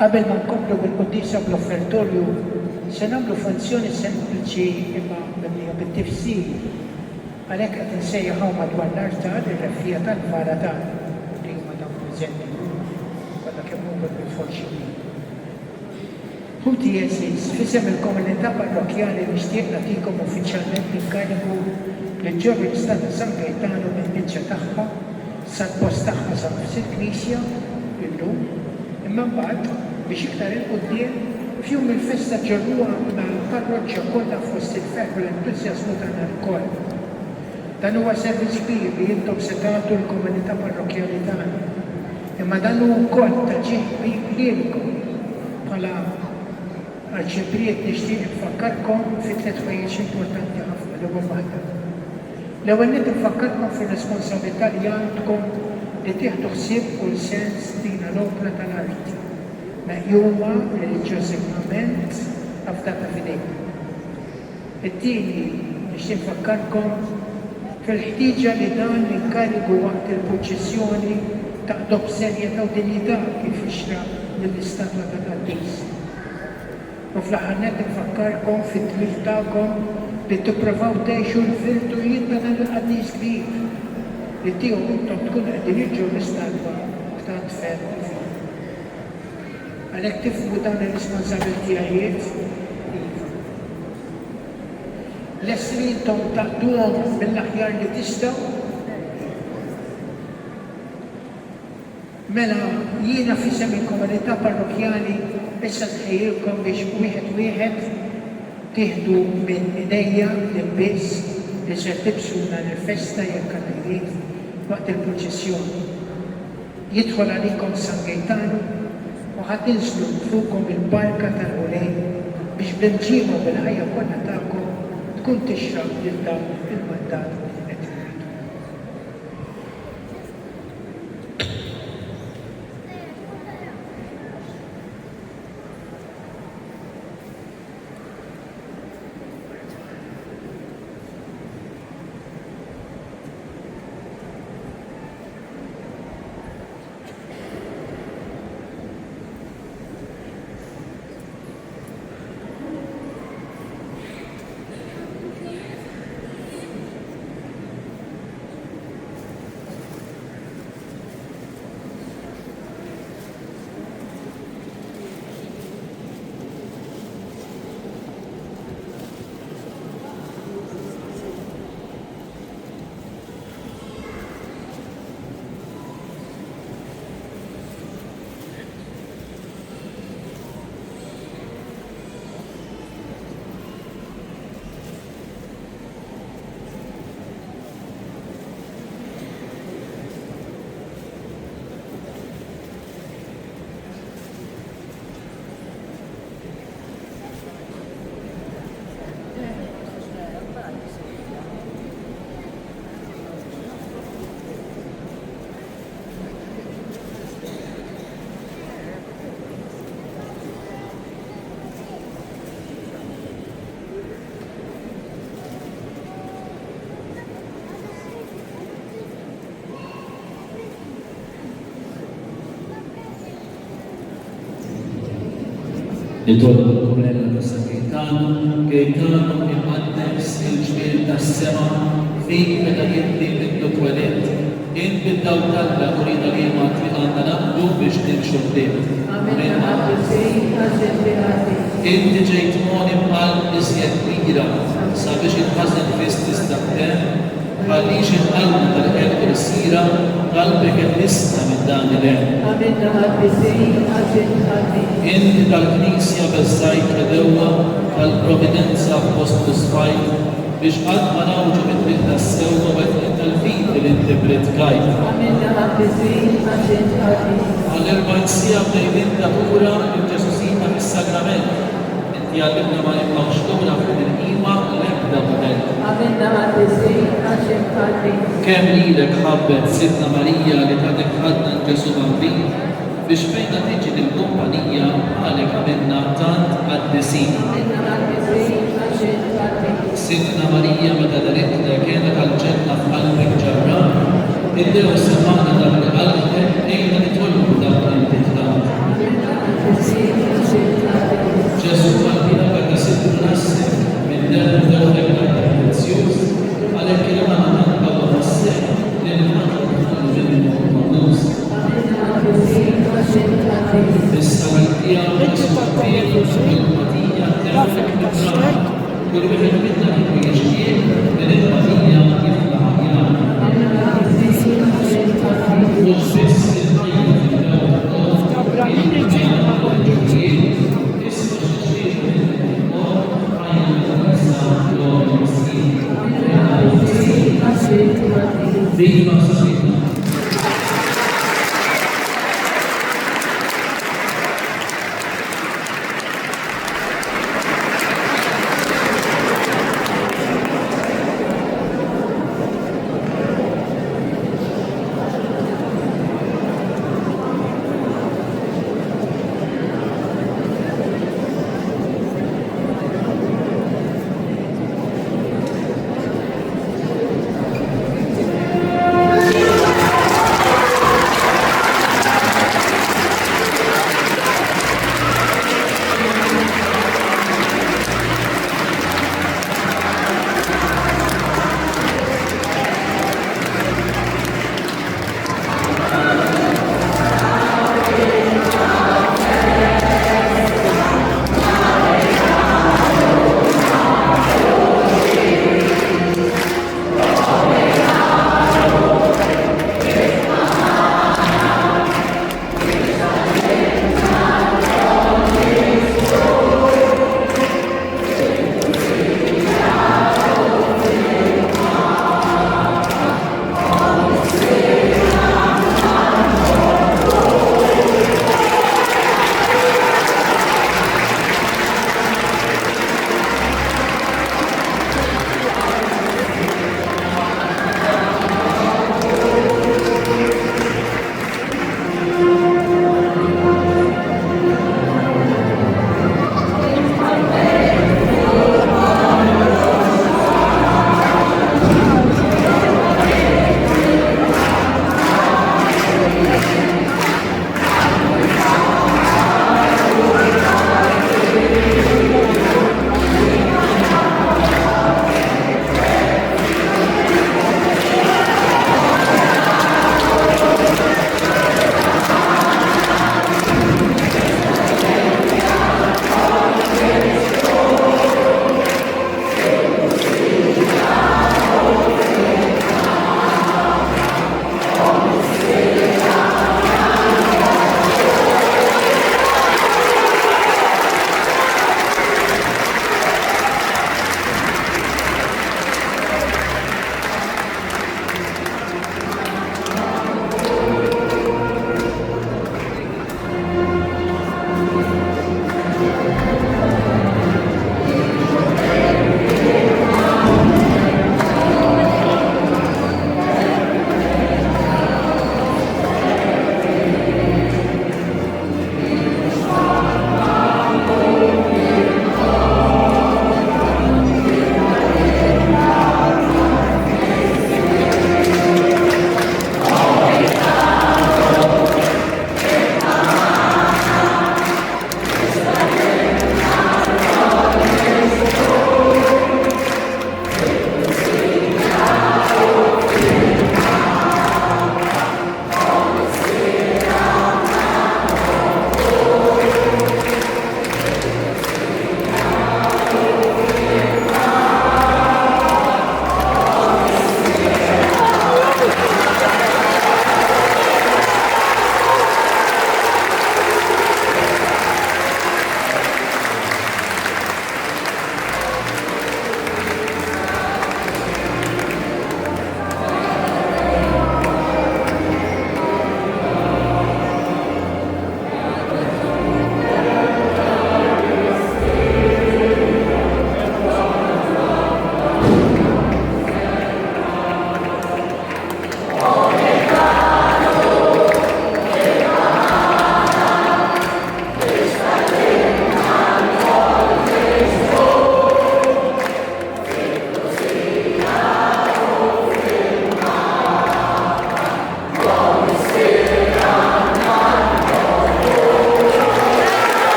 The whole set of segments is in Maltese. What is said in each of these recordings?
Qabel ma nkomplu bil-quddisa bl-offertorju, se nagħmlu funzjoni sempliċi imma bit-tifsir. Għalhekk qed insejjaħu madwar l-artar ir-refija tal-Varatan li huma dawn preżenti kollha kemm huma bil-forxini. Ħuti Jesis, fisem il-komunità parrokjali nixtieq nagħtikom uffiċjalment l-inkarigu li ġorri l-Istat ta' San Gaetano mill-biċċa tagħha sal-post tagħha sa nofs il-Knisja illum, imma mbagħad biex iktar il-qudiem f'jum il-festa ġorruha mal-parroċċja kollha fost il-ferħ u l-entużjażmu tagħna lkoll. Dan huwa servizz kbir li intom se tagħtu l-komunità parrokjali tagħna. Imma dan huwa wkoll taġġieħ kbir lilkom bħala arċipriet nixtieq infakkarkom fi tliet ħwejjeġ importanti ħafna l-ewwel waħda. L-ewwel nett infakkarkom fir-responsabilità li għandkom li tieħdu ħsieb kull sens din l-opra tal-arti meqjuma reliġjożament afdata f'idejkom. It-tieni nixtieq infakkarkom fil-ħtieġa li dan l-inkarigu waqt il-proċessjoni taqdu b'serjetà u dinjità kif ixra lill-istatwa ta' Qaddis. U fl-aħħar nett infakkarkom fit-tmiem tagħkom li tippruvaw tgħixu l-virtujiet ta' dan il-Qaddis kbir li tiegħu intom tkunu qegħdin iġġu l-istatwa ta' tfel. Għalhekk tifhmu dawn ir-responsabbiltajiet l-essri intom taqduhom mill-aħjar li tistgħu. Mela jiena fisem il-komunità parrokjali issa nħejjilkom biex wieħed tieħdu minn idejja l-biss li se tibsuna l-festa jekk għal waqt il-proċessjoni. Jidħol għalikom San Gaetano u ħatinżlu fuqkom il-barka tal-Ħulejn biex bl-imġiema bil-ħajja kollha tagħkom tkun tixraq lil dawn il-mandat li qed irridu. Nitolbu l-kumlella ta' San Gaetano imqaddes il-ġmiel tas-sema fik meta jibdi minnu twelid. In bid-dawl talla urina li ma tliqanna naqdu biex nimxu ħdiem. Inti ġejt moni bħal iżjed kbira sabiex il-ħażen fis tistaqdem ħallix il-qalb tal-qelb il-sira qalbek il-nista minn dan il-hemm. Inti tal-Knisja beżżajt ħedewwa tal-Providenza f'postu sfajt biex qatt ma nawġu mit-triq tas-sewwa waqt tal-fid li inti bridkajt. Għall-40 siegħa bdejn natura il-Ġesusina fis-sagrament. Inti għallimna ma nibqgħux lura fil-qima l-ebda mudell. Kemm lilek ħabbet Sidna Marija li tagħtik ħadna l-Ġesu Bambin biex fejna tiġi lill-kumpanija għalek għamilna tant qaddisin. Sidna Marija meta daritna kienet għal-ġenna f'qalbek ġarra, id-dew semana dak li qalbek ejna nitolbu dak li intitlat. Ġesu għalbina għadda sittu nasse minn dan dawk il-prezzjuż għalhekk il-għana għadda nasse li l-ħadd mill-nus. Issa għal-tija għal-suffiq il-matija terfek mit-traħ. Kull wieħed minna kif jixtieq minn il-matija jitlaħ mhux biss il-tajjeb Viva Sasita!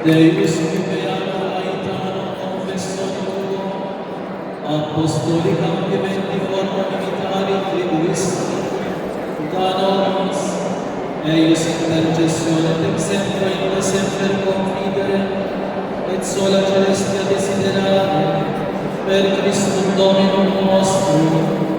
Deus beato aetano confessore tuo, apostolicam diventi forma militari tribuisti, da nobis, eius intercessionet exempla in semper confidere, et sola celestia desiderare, per Christum Dominum nostrum.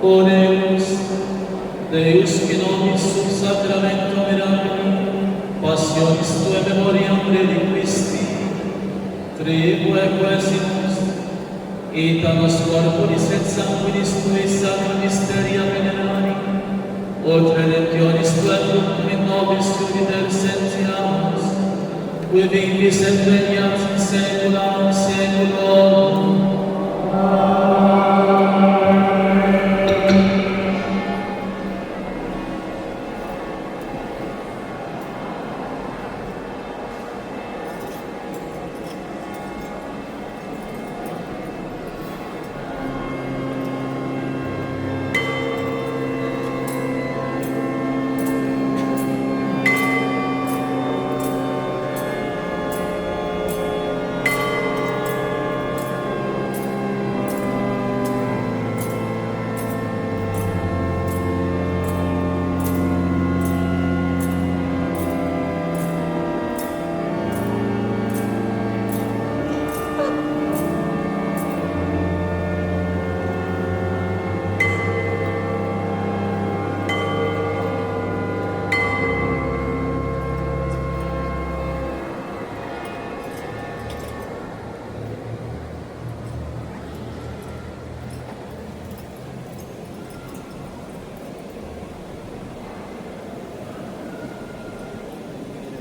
Oremus, Deus qui nobis sub sacramento mirabili, passionis Tuae memoriam reliquisti, tribue quesimus, et a nos corporis et sanguinis Tui sacra mysteria venerari, ut redemptionis tua fructum in nobis Jupiter sentiamus, qui vivis et regnat in saecula saeculorum.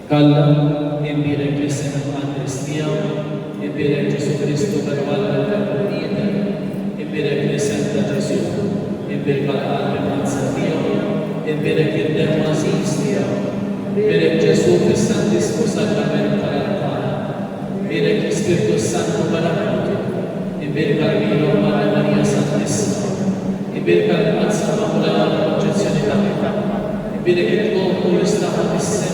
Kalla, imbirek lisen Andres tiegħu, imbirek Ġesu Kristu per-walla tal-Unita, imbirek lisen ta' Ġesu, imbirek għal-qalbi tiegħu, imbirek id-dem Aziz tiegħu, imbirek Ġesu fis-Santissimu Sakrament tal-Altar, imbirek l-Ispiritu Santu Parakletu, imbirek għal-Milo Marija Santissima, imbirek għal-Qazza Makulata Konċezzjoni tal-Vita, imbirek il-Korpu jistaħu fis